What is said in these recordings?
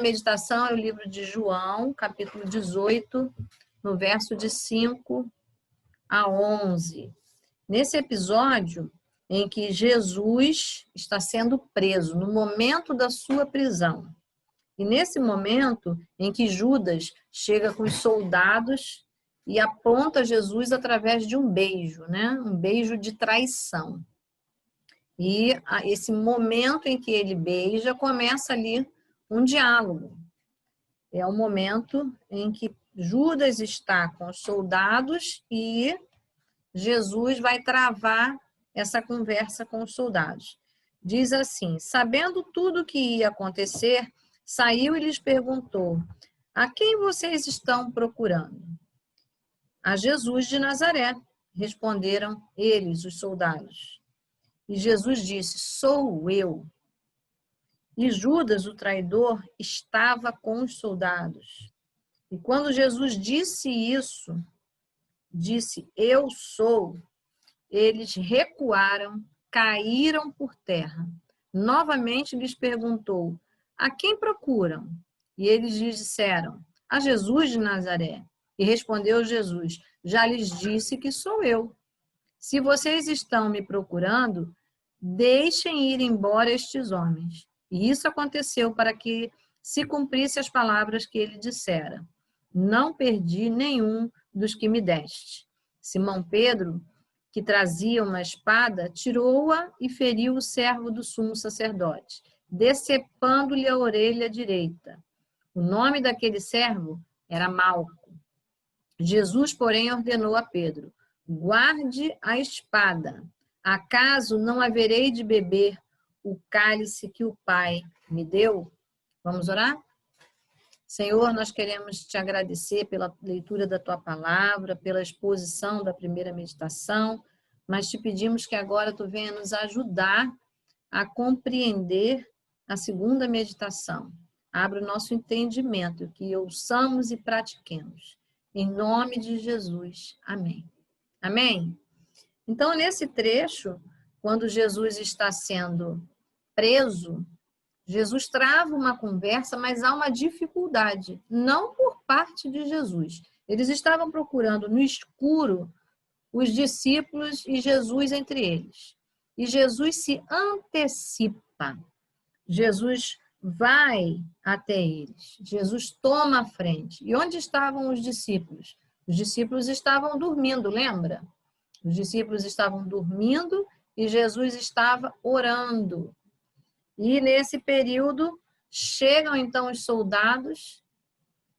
meditação é o livro de João, capítulo 18, no verso de 5 a 11. Nesse episódio em que Jesus está sendo preso, no momento da sua prisão. E nesse momento em que Judas chega com os soldados e aponta Jesus através de um beijo, né? Um beijo de traição. E esse momento em que ele beija, começa ali um diálogo. É o momento em que Judas está com os soldados e Jesus vai travar essa conversa com os soldados. Diz assim: sabendo tudo o que ia acontecer, saiu e lhes perguntou: a quem vocês estão procurando? A Jesus de Nazaré, responderam eles, os soldados. E Jesus disse: sou eu. E Judas, o traidor, estava com os soldados. E quando Jesus disse isso, disse: eu sou, eles recuaram, caíram por terra. Novamente lhes perguntou: a quem procuram? E eles lhes disseram: a Jesus de Nazaré. E respondeu Jesus: já lhes disse que sou eu. Se vocês estão me procurando, deixem ir embora estes homens. E isso aconteceu para que se cumprisse as palavras que ele dissera: não perdi nenhum dos que me deste. Simão Pedro, que trazia uma espada, tirou-a e feriu o servo do sumo sacerdote, decepando-lhe a orelha direita. O nome daquele servo era Malco. Jesus, porém, ordenou a Pedro: guarde a espada. Acaso não haverei de beber o cálice que o Pai me deu? Vamos orar? Senhor, nós queremos te agradecer pela leitura da tua palavra, pela exposição da primeira meditação, mas te pedimos que agora tu venha nos ajudar a compreender a segunda meditação. Abra o nosso entendimento, que ouçamos e pratiquemos. Em nome de Jesus. Amém. Amém? Então, nesse trecho, quando Jesus está sendo preso, Jesus trava uma conversa, mas há uma dificuldade, não por parte de Jesus. Eles estavam procurando no escuro os discípulos e Jesus entre eles. E Jesus se antecipa. Jesus vai até eles. Jesus toma a frente. E onde estavam os discípulos? Os discípulos estavam dormindo, lembra? Os discípulos estavam dormindo e Jesus estava orando. E nesse período chegam então os soldados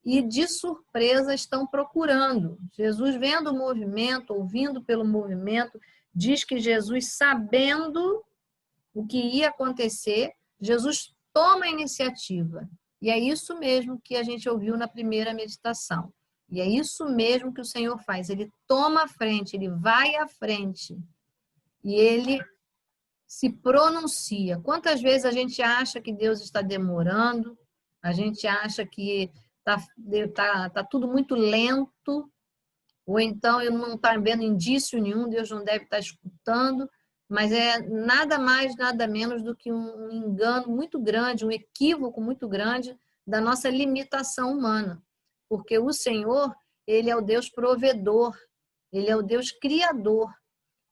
e de surpresa estão procurando. Jesus, vendo o movimento, ouvindo pelo movimento, diz que Jesus, sabendo o que ia acontecer, Jesus toma a iniciativa. E é isso mesmo que a gente ouviu na primeira meditação. E é isso mesmo que o Senhor faz. Ele toma a frente, ele vai à frente. E ele se pronuncia. Quantas vezes a gente acha que Deus está demorando, a gente acha que tá tudo muito lento, ou então eu não está vendo indício nenhum, Deus não deve estar escutando, mas é nada mais, nada menos do que um engano muito grande, um equívoco muito grande da nossa limitação humana. Porque o Senhor, ele é o Deus provedor, ele é o Deus criador,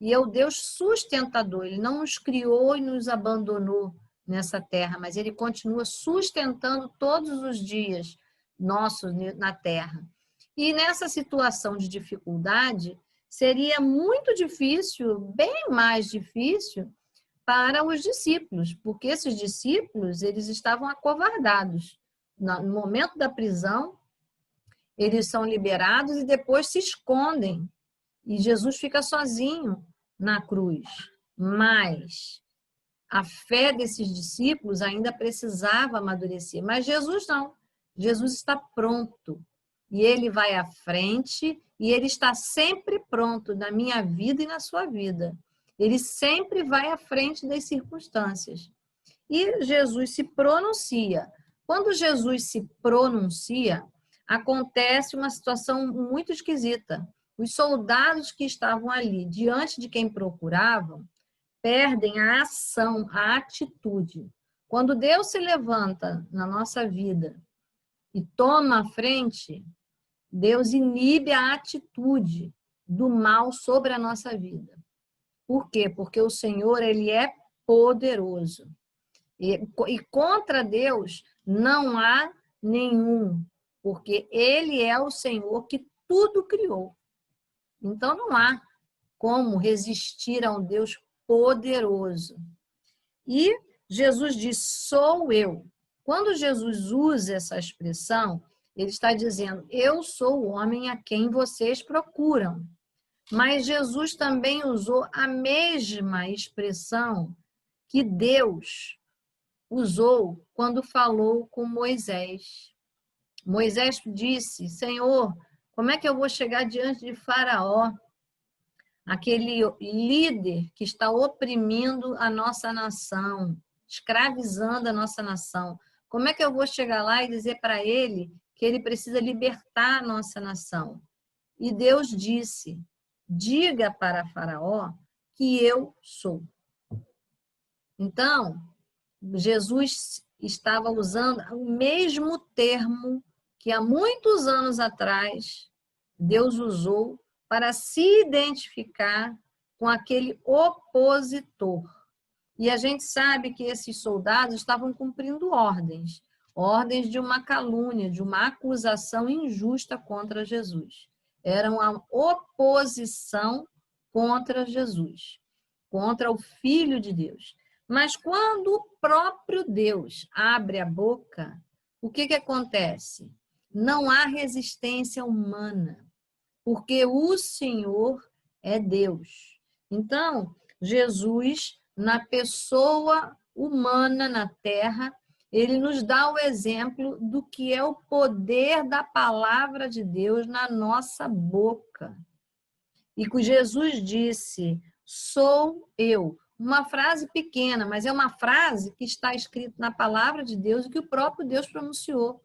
e é o Deus sustentador. Ele não nos criou e nos abandonou nessa terra, mas ele continua sustentando todos os dias nossos na terra. E nessa situação de dificuldade, seria muito difícil, bem mais difícil, para os discípulos, porque esses discípulos, eles estavam acovardados. No momento da prisão, eles são liberados e depois se escondem. E Jesus fica sozinho na cruz. Mas a fé desses discípulos ainda precisava amadurecer. Mas Jesus não. Jesus está pronto. E ele vai à frente e ele está sempre pronto na minha vida e na sua vida. Ele sempre vai à frente das circunstâncias. E Jesus se pronuncia. Quando Jesus se pronuncia, acontece uma situação muito esquisita. Os soldados que estavam ali, diante de quem procuravam, perdem a ação, a atitude. Quando Deus se levanta na nossa vida e toma a frente, Deus inibe a atitude do mal sobre a nossa vida. Por quê? Porque o Senhor, ele é poderoso. E contra Deus não há nenhum, porque ele é o Senhor que tudo criou. Então não há como resistir a um Deus poderoso. E Jesus diz, sou eu. Quando Jesus usa essa expressão, ele está dizendo, eu sou o homem a quem vocês procuram. Mas Jesus também usou a mesma expressão que Deus usou quando falou com Moisés. Moisés disse, Senhor, como é que eu vou chegar diante de Faraó, aquele líder que está oprimindo a nossa nação, escravizando a nossa nação? Como é que eu vou chegar lá e dizer para ele que ele precisa libertar a nossa nação? E Deus disse, diga para Faraó que eu sou. Então, Jesus estava usando o mesmo termo que há muitos anos atrás Deus usou para se identificar com aquele opositor. E a gente sabe que esses soldados estavam cumprindo ordens, ordens de uma calúnia, de uma acusação injusta contra Jesus. Era uma oposição contra Jesus, contra o Filho de Deus. Mas quando o próprio Deus abre a boca, o que acontece? Não há resistência humana, porque o Senhor é Deus. Então, Jesus, na pessoa humana na terra, ele nos dá o exemplo do que é o poder da palavra de Deus na nossa boca. E que Jesus disse, sou eu. Uma frase pequena, mas é uma frase que está escrita na palavra de Deus e que o próprio Deus pronunciou.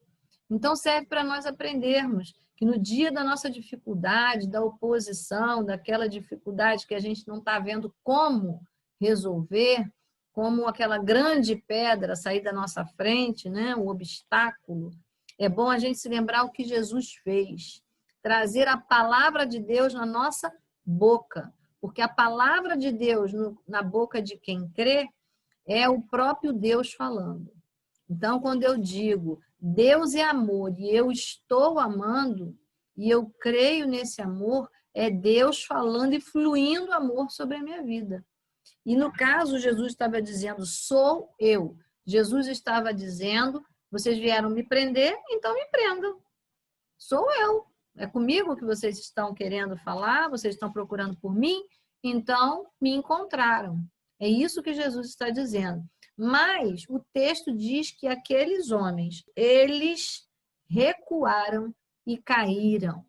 Então serve para nós aprendermos que no dia da nossa dificuldade, da oposição, daquela dificuldade que a gente não está vendo como resolver, como aquela grande pedra sair da nossa frente, né? O obstáculo, é bom a gente se lembrar o que Jesus fez. Trazer a palavra de Deus na nossa boca. Porque a palavra de Deus na boca de quem crê é o próprio Deus falando. Então, quando eu digo Deus é amor e eu estou amando, e eu creio nesse amor, é Deus falando e fluindo amor sobre a minha vida. E no caso, Jesus estava dizendo, sou eu. Jesus estava dizendo, vocês vieram me prender, então me prendam. Sou eu. É comigo que vocês estão querendo falar, vocês estão procurando por mim, então me encontraram. É isso que Jesus está dizendo. Mas o texto diz que aqueles homens, eles recuaram e caíram.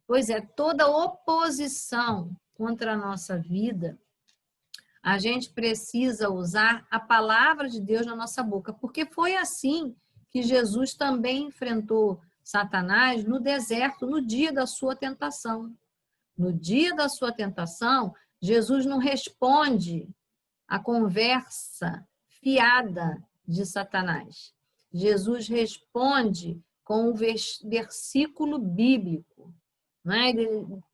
Pois é, toda oposição contra a nossa vida, a gente precisa usar a palavra de Deus na nossa boca, porque foi assim que Jesus também enfrentou Satanás no deserto, no dia da sua tentação. No dia da sua tentação, Jesus não responde à conversa fiada de Satanás. Jesus responde com o versículo bíblico. Né?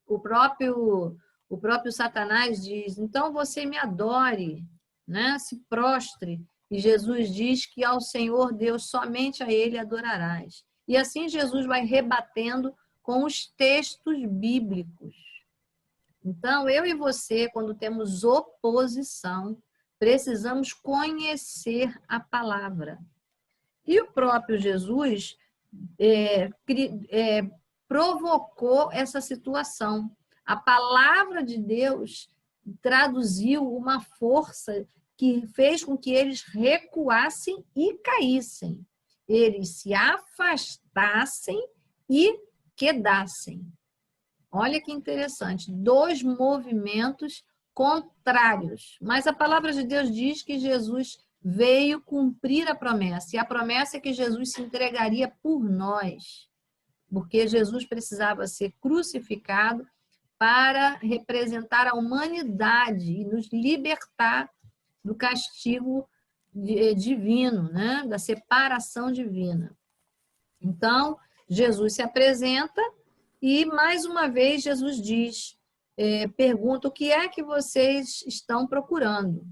O próprio Satanás diz, então você me adore, né? Se prostre. E Jesus diz que ao Senhor Deus, somente a Ele adorarás. E assim Jesus vai rebatendo com os textos bíblicos. Então, eu e você, quando temos oposição, precisamos conhecer a palavra. E o próprio Jesus provocou essa situação. A palavra de Deus traduziu uma força que fez com que eles recuassem e caíssem. Eles se afastassem e quedassem. Olha que interessante, dois movimentos contrários. Mas a palavra de Deus diz que Jesus veio cumprir a promessa. E a promessa é que Jesus se entregaria por nós. Porque Jesus precisava ser crucificado para representar a humanidade e nos libertar do castigo divino, né? Da separação divina. Então, Jesus se apresenta e, mais uma vez, Jesus diz, pergunta o que é que vocês estão procurando.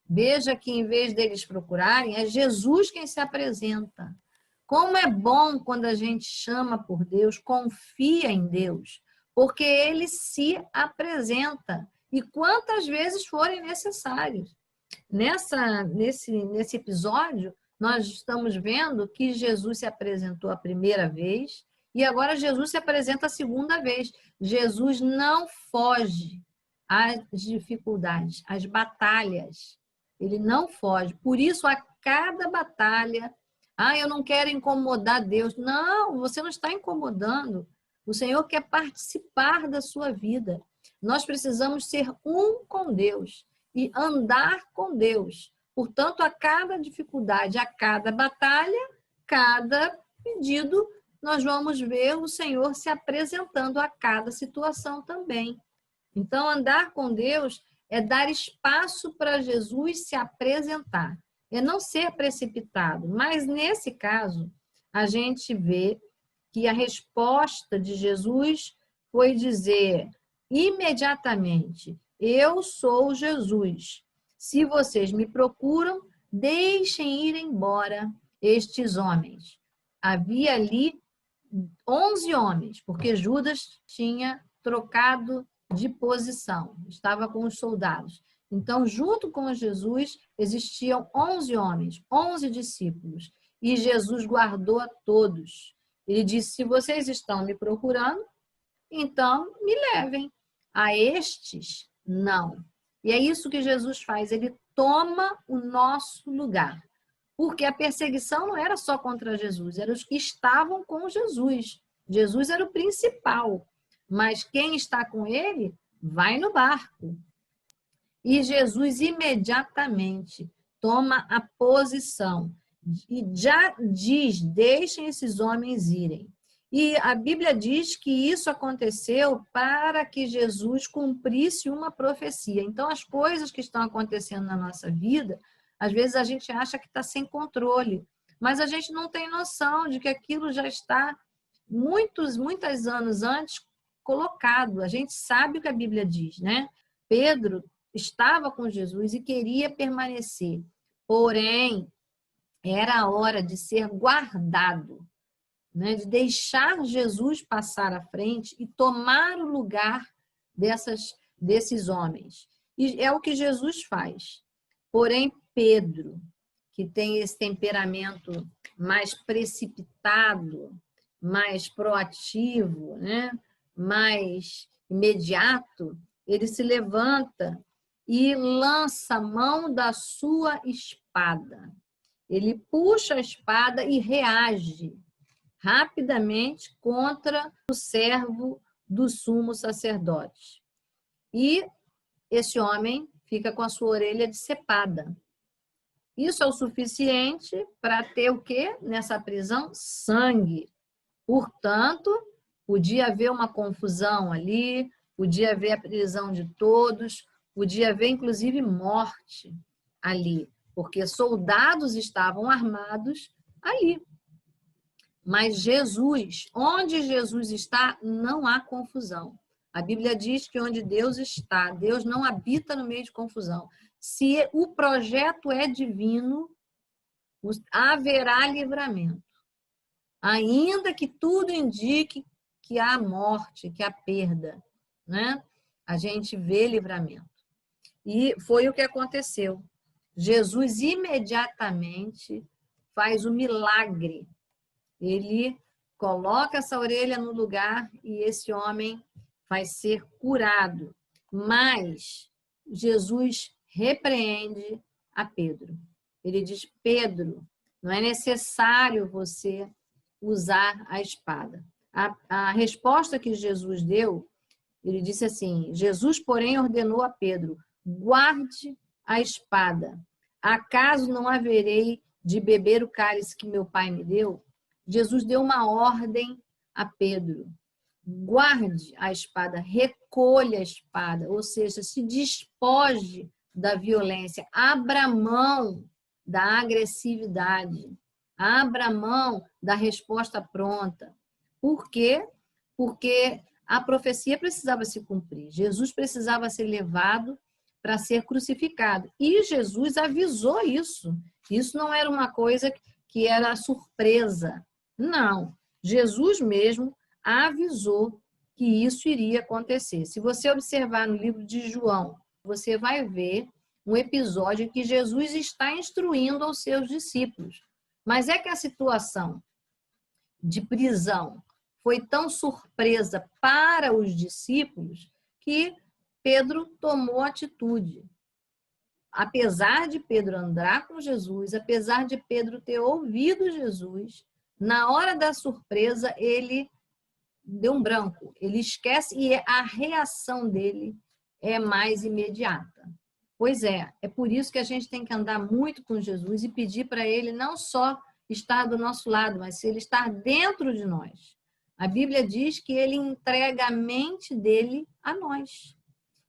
Veja que, em vez deles procurarem, é Jesus quem se apresenta. Como é bom quando a gente chama por Deus, confia em Deus, porque Ele se apresenta, e quantas vezes forem necessárias. Nesse episódio, nós estamos vendo que Jesus se apresentou a primeira vez e agora Jesus se apresenta a segunda vez. Jesus não foge às dificuldades, às batalhas. Ele não foge. Por isso, a cada batalha, eu não quero incomodar Deus. Não, você não está incomodando. O Senhor quer participar da sua vida. Nós precisamos ser um com Deus e andar com Deus. Portanto, a cada dificuldade, a cada batalha, cada pedido, nós vamos ver o Senhor se apresentando a cada situação também. Então, andar com Deus é dar espaço para Jesus se apresentar, é não ser precipitado. Mas, nesse caso, a gente vê que a resposta de Jesus foi dizer imediatamente: eu sou Jesus. Se vocês me procuram, deixem ir embora estes homens. Havia ali 11 homens, porque Judas tinha trocado de posição, estava com os soldados. Então, junto com Jesus, existiam 11 homens, 11 discípulos, e Jesus guardou a todos. Ele disse: se vocês estão me procurando, então me levem. A estes, não. E é isso que Jesus faz, ele toma o nosso lugar. Porque a perseguição não era só contra Jesus, eram os que estavam com Jesus. Jesus era o principal, mas quem está com ele, vai no barco. E Jesus imediatamente toma a posição e já diz: deixem esses homens irem. E a Bíblia diz que isso aconteceu para que Jesus cumprisse uma profecia. Então, as coisas que estão acontecendo na nossa vida, às vezes a gente acha que está sem controle, mas a gente não tem noção de que aquilo já está muitos anos antes colocado. A gente sabe o que a Bíblia diz, né? Pedro estava com Jesus e queria permanecer, porém, era a hora de ser guardado, né, de deixar Jesus passar à frente e tomar o lugar desses homens. E é o que Jesus faz. Porém, Pedro, que tem esse temperamento mais precipitado, mais proativo, né, mais imediato, ele se levanta e lança a mão da sua espada. Ele puxa a espada e reage rapidamente contra o servo do sumo sacerdote. E esse homem fica com a sua orelha decepada. Isso é o suficiente para ter o quê? Nessa prisão? Sangue. Portanto, podia haver uma confusão ali, podia haver a prisão de todos, podia haver inclusive morte ali, porque soldados estavam armados ali. Mas Jesus, onde Jesus está, não há confusão. A Bíblia diz que onde Deus está, Deus não habita no meio de confusão. Se o projeto é divino, haverá livramento. Ainda que tudo indique que há morte, que há perda, né? A gente vê livramento. E foi o que aconteceu. Jesus imediatamente faz o milagre. Ele coloca essa orelha no lugar e esse homem vai ser curado. Mas Jesus repreende a Pedro. Ele diz: Pedro, não é necessário você usar a espada. A resposta que Jesus deu, ele disse assim: Jesus, porém, ordenou a Pedro: guarde a espada. Acaso não haverei de beber o cálice que meu pai me deu? Jesus deu uma ordem a Pedro: guarde a espada, recolha a espada, ou seja, se despoje da violência, abra mão da agressividade. Abra mão da resposta pronta. Por quê? Porque a profecia precisava se cumprir. Jesus precisava ser levado para ser crucificado. E Jesus avisou isso. Isso não era uma coisa que era surpresa. Não. Jesus mesmo avisou que isso iria acontecer. Se você observar no livro de João, você vai ver um episódio em que Jesus está instruindo aos seus discípulos. Mas é que a situação de prisão foi tão surpresa para os discípulos que Pedro tomou atitude. Apesar de Pedro andar com Jesus, apesar de Pedro ter ouvido Jesus, na hora da surpresa ele deu um branco, ele esquece e a reação dele é mais imediata. Pois é por isso que a gente tem que andar muito com Jesus e pedir para ele não só estar do nosso lado, mas se ele estar dentro de nós. A Bíblia diz que ele entrega a mente dele a nós.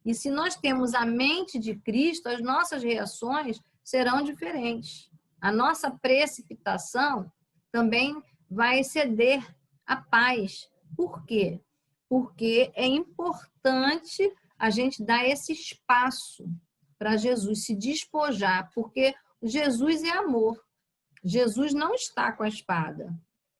E se nós temos a mente de Cristo, as nossas reações serão diferentes. A nossa precipitação também vai ceder à paz. Por quê? Porque é importante a gente dar esse espaço para Jesus se despojar, porque Jesus é amor. Jesus não está com a espada.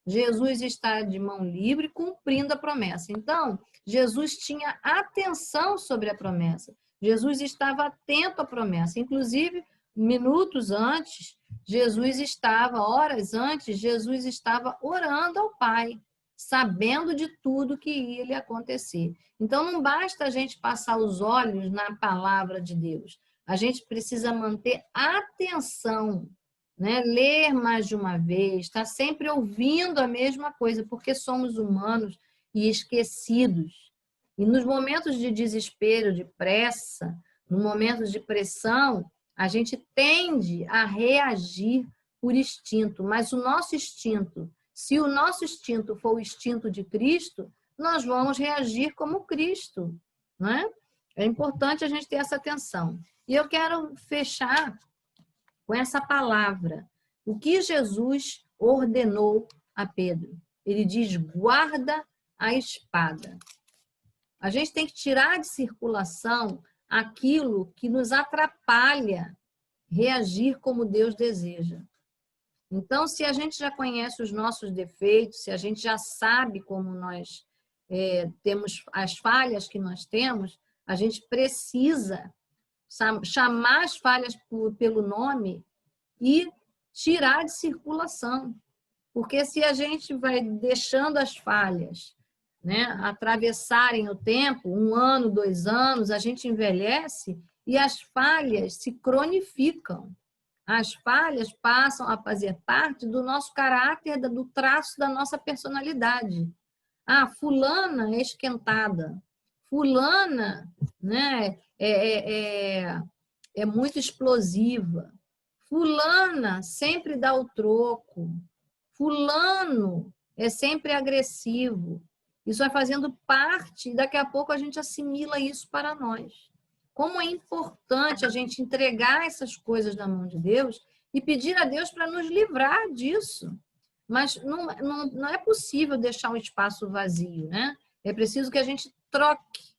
Jesus está de mão livre, cumprindo a promessa. Então, Jesus tinha atenção sobre a promessa. Jesus estava atento à promessa. Inclusive, minutos antes, horas antes, Jesus estava orando ao Pai, sabendo de tudo que ia lhe acontecer. Então, não basta a gente passar os olhos na palavra de Deus. A gente precisa manter atenção, né? Ler mais de uma vez, estar sempre ouvindo a mesma coisa, porque somos humanos e esquecidos. E nos momentos de desespero, de pressa, nos momentos de pressão, a gente tende a reagir por instinto, mas o nosso instinto, se o nosso instinto for o instinto de Cristo, nós vamos reagir como Cristo, não é? É importante a gente ter essa atenção. E eu quero fechar com essa palavra. O que Jesus ordenou a Pedro? Ele diz, guarda a espada. A gente tem que tirar de circulação aquilo que nos atrapalha reagir como Deus deseja. Então, se a gente já conhece os nossos defeitos, se a gente já sabe como nós temos as falhas que nós temos, a gente precisa chamar as falhas pelo nome e tirar de circulação. Porque se a gente vai deixando as falhas, né, atravessarem o tempo, 1 ano, 2 anos, a gente envelhece e as falhas se cronificam. As falhas passam a fazer parte do nosso caráter, do traço da nossa personalidade. Ah, fulana é esquentada. Fulana, né, é muito explosiva. Fulana sempre dá o troco. Fulano é sempre agressivo. Isso vai fazendo parte e daqui a pouco a gente assimila isso para nós. Como é importante a gente entregar essas coisas na mão de Deus e pedir a Deus para nos livrar disso. Mas não é possível deixar um espaço vazio, né? É preciso que a gente troque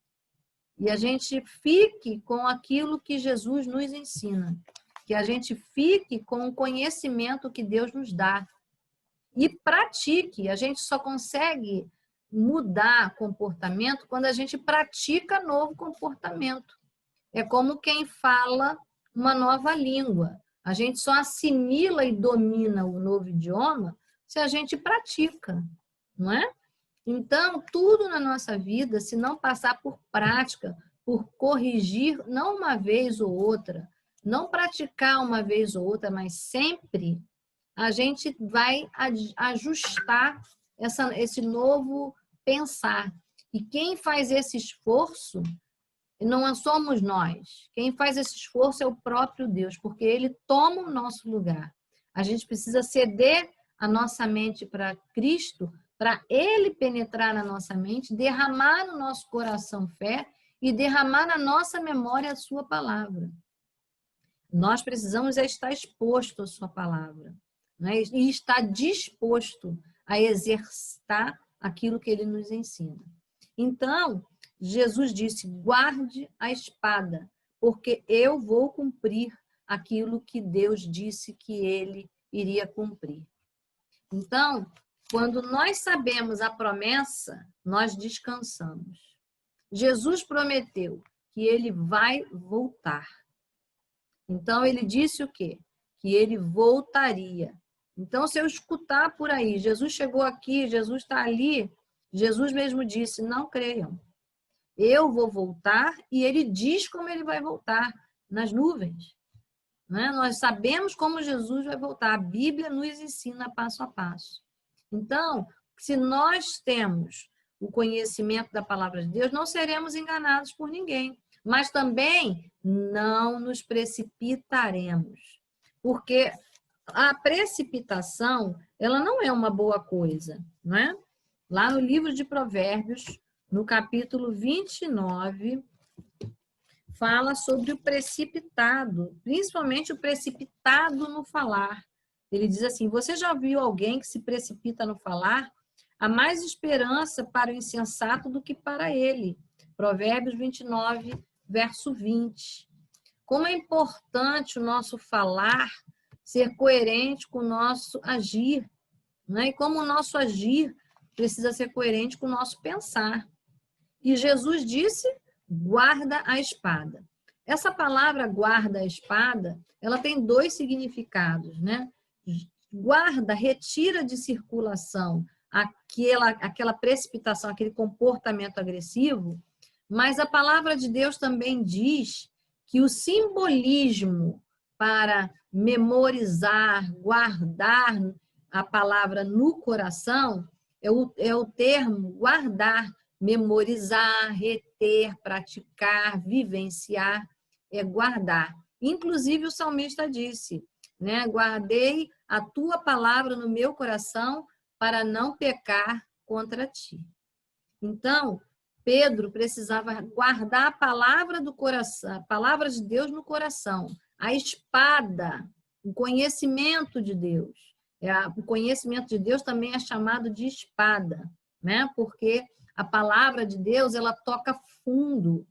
e a gente fique com aquilo que Jesus nos ensina. Que a gente fique com o conhecimento que Deus nos dá. E pratique. A gente só consegue mudar comportamento quando a gente pratica novo comportamento. É como quem fala uma nova língua. A gente só assimila e domina o novo idioma se a gente pratica, não é? Então, tudo na nossa vida, se não passar por prática, por corrigir, não uma vez ou outra, não praticar uma vez ou outra, mas sempre, a gente vai ajustar esse novo pensar. E quem faz esse esforço não somos nós. Quem faz esse esforço é o próprio Deus, porque Ele toma o nosso lugar. A gente precisa ceder a nossa mente para Cristo, para Ele penetrar na nossa mente, derramar no nosso coração fé e derramar na nossa memória a sua palavra. Nós precisamos estar exposto à sua palavra, né? E estar disposto a exercitar aquilo que ele nos ensina. Então, Jesus disse, guarde a espada, porque eu vou cumprir aquilo que Deus disse que ele iria cumprir. Então, quando nós sabemos a promessa, nós descansamos. Jesus prometeu que ele vai voltar. Então, ele disse o quê? Que ele voltaria. Então, se eu escutar por aí, Jesus chegou aqui, Jesus está ali, Jesus mesmo disse, não creiam. Eu vou voltar e ele diz como ele vai voltar, nas nuvens. Né? Nós sabemos como Jesus vai voltar. A Bíblia nos ensina passo a passo. Então, se nós temos o conhecimento da palavra de Deus, não seremos enganados por ninguém. Mas também não nos precipitaremos. Porque a precipitação, ela não é uma boa coisa. Não é? Lá no livro de Provérbios, no capítulo 29, fala sobre o precipitado, principalmente o precipitado no falar. Ele diz assim, você já viu alguém que se precipita no falar? Há mais esperança para o insensato do que para ele. Provérbios 29, verso 20. Como é importante o nosso falar ser coerente com o nosso agir, né? E como o nosso agir precisa ser coerente com o nosso pensar. E Jesus disse, guarda a espada. Essa palavra guarda a espada, ela tem dois significados, né? Guarda, retira de circulação aquela precipitação, aquele comportamento agressivo, mas a palavra de Deus também diz que o simbolismo para memorizar, guardar a palavra no coração é o termo guardar, memorizar, reter, praticar, vivenciar, é guardar. Inclusive o salmista disse, né? Guardei a tua palavra no meu coração para não pecar contra ti. Então, Pedro precisava guardar a palavra do coração, a palavra de Deus no coração, a espada, o conhecimento de Deus. O conhecimento de Deus também é chamado de espada, né? Porque a palavra de Deus, ela toca fundo,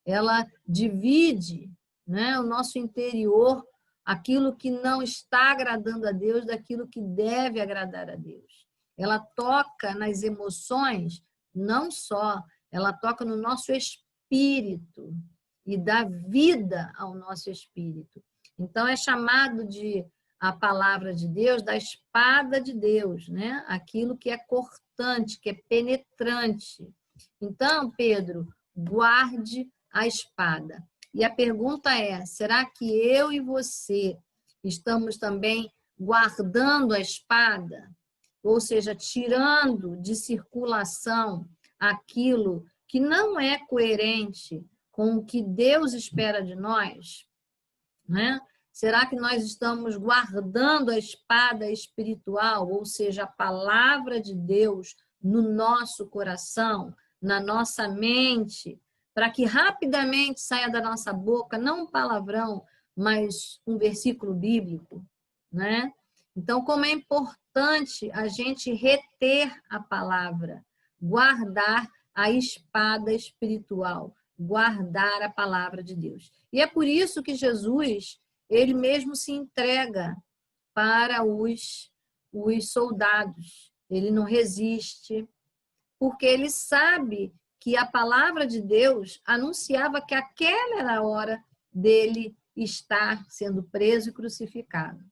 ela divide, né, o nosso interior, aquilo que não está agradando a Deus daquilo que deve agradar a Deus. Ela toca nas emoções, não só, ela toca no nosso espírito e dá vida ao nosso espírito. Então, é chamado de a palavra de Deus, da espada de Deus, né? Aquilo que é cortante, que é penetrante. Então, Pedro, guarde a espada. E a pergunta é, será que eu e você estamos também guardando a espada? Ou seja, tirando de circulação aquilo que não é coerente com o que Deus espera de nós, né? Será que nós estamos guardando a espada espiritual, ou seja, a palavra de Deus no nosso coração, na nossa mente, para que rapidamente saia da nossa boca, não um palavrão, mas um versículo bíblico, né? Então, como é importante a gente reter a palavra, guardar a espada espiritual, guardar a palavra de Deus. E é por isso que Jesus, ele mesmo se entrega para os soldados. Ele não resiste, porque ele sabe que a palavra de Deus anunciava que aquela era a hora dele estar sendo preso e crucificado.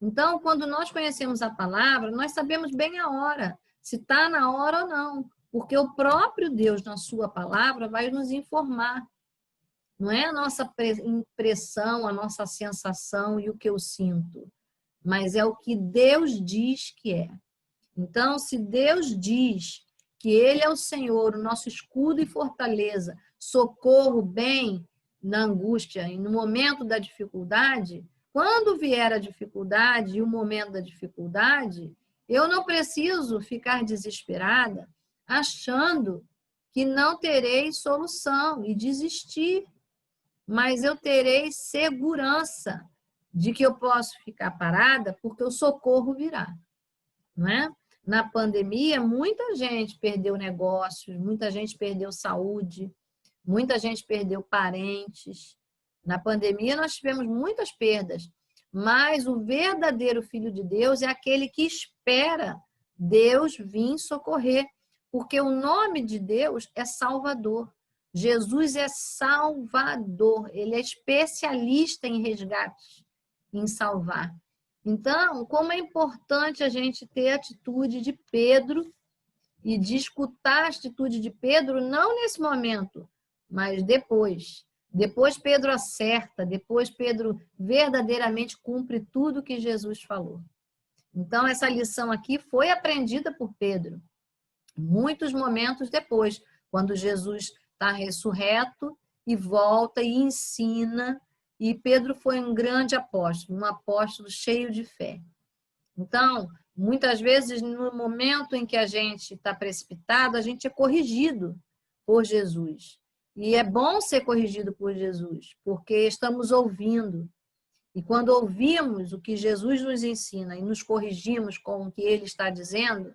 Então, quando nós conhecemos a palavra, nós sabemos bem a hora, se está na hora ou não, porque o próprio Deus, na sua palavra, vai nos informar. Não é a nossa impressão, a nossa sensação e o que eu sinto, mas é o que Deus diz que é. Então, se Deus diz que Ele é o Senhor, o nosso escudo e fortaleza, socorro bem na angústia e no momento da dificuldade, quando vier a dificuldade e o momento da dificuldade, eu não preciso ficar desesperada, achando que não terei solução e desistir. mas eu terei segurança de que eu posso ficar parada porque o socorro virá, não é? Na pandemia, muita gente perdeu negócios, muita gente perdeu saúde, muita gente perdeu parentes. Na pandemia, nós tivemos muitas perdas, mas o verdadeiro Filho de Deus é aquele que espera Deus vir socorrer, porque o nome de Deus é Salvador. Jesus é Salvador, ele é especialista em resgate, em salvar. Então, como é importante a gente ter a atitude de Pedro e de escutar a atitude de Pedro, não nesse momento, mas depois. Depois Pedro acerta, depois Pedro verdadeiramente cumpre tudo que Jesus falou. Então, essa lição aqui foi aprendida por Pedro, muitos momentos depois, quando Jesus está ressurreto e volta e ensina. E Pedro foi um grande apóstolo, um apóstolo cheio de fé. Então, muitas vezes, no momento em que a gente está precipitado, a gente é corrigido por Jesus. E é bom ser corrigido por Jesus, porque estamos ouvindo. E quando ouvimos o que Jesus nos ensina e nos corrigimos com o que ele está dizendo,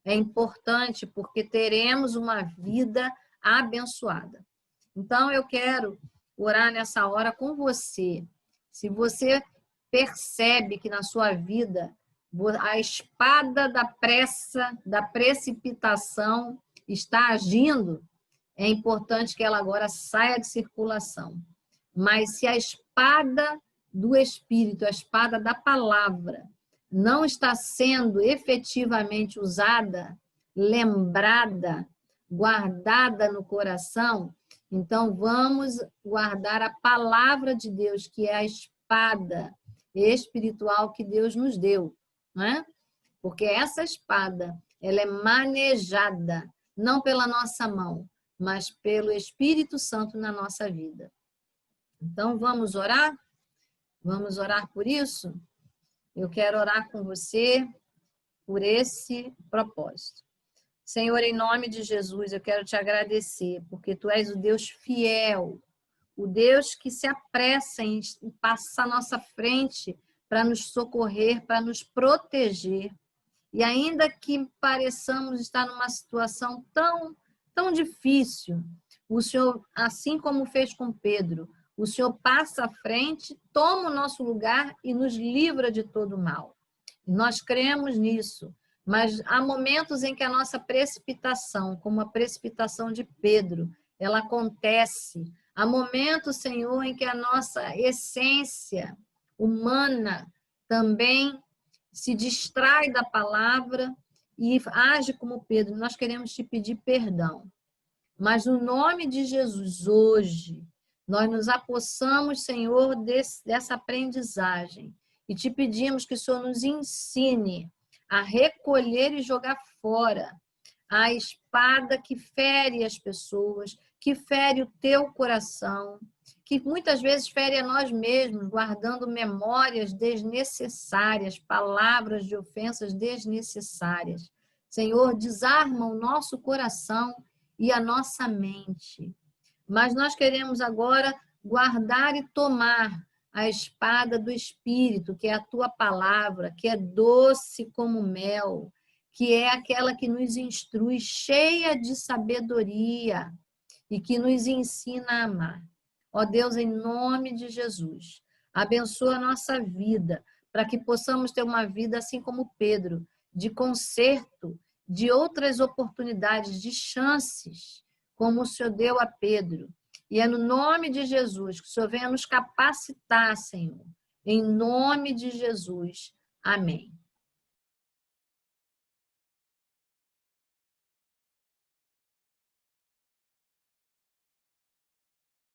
é importante porque teremos uma vida abençoada. Então, eu quero orar nessa hora com você. Se você percebe que na sua vida a espada da pressa, da precipitação está agindo, é importante que ela agora saia de circulação. Mas se a espada do Espírito, a espada da palavra, não está sendo efetivamente usada, lembrada, guardada no coração, então vamos guardar a palavra de Deus, que é a espada espiritual que Deus nos deu, não é? Porque essa espada, ela é manejada não pela nossa mão, mas pelo Espírito Santo na nossa vida. Então vamos orar? Vamos orar por isso? Eu quero orar com você por esse propósito. Senhor, em nome de Jesus, eu quero te agradecer, porque tu és o Deus fiel, o Deus que se apressa em passar à nossa frente para nos socorrer, para nos proteger. E ainda que pareçamos estar numa situação tão difícil, o Senhor, assim como fez com Pedro, o Senhor passa à frente, toma o nosso lugar e nos livra de todo mal. Nós cremos nisso, mas há momentos em que a nossa precipitação, como a precipitação de Pedro, ela acontece. Há momentos, Senhor, em que a nossa essência humana também se distrai da palavra e age como Pedro. Nós queremos te pedir perdão. Mas no nome de Jesus, hoje, nós nos apossamos, Senhor, dessa aprendizagem e te pedimos que o Senhor nos ensine a recolher e jogar fora a espada que fere as pessoas, que fere o teu coração, que muitas vezes fere a nós mesmos, guardando memórias desnecessárias, palavras de ofensas desnecessárias. Senhor, desarma o nosso coração e a nossa mente. Mas nós queremos agora guardar e tomar a espada do Espírito, que é a tua palavra, que é doce como mel, que é aquela que nos instrui, cheia de sabedoria e que nos ensina a amar. Ó Deus, em nome de Jesus, abençoa a nossa vida, para que possamos ter uma vida assim como Pedro, de conserto, de outras oportunidades, de chances, como o Senhor deu a Pedro. E é no nome de Jesus que o Senhor venha nos capacitar, Senhor. Em nome de Jesus. Amém.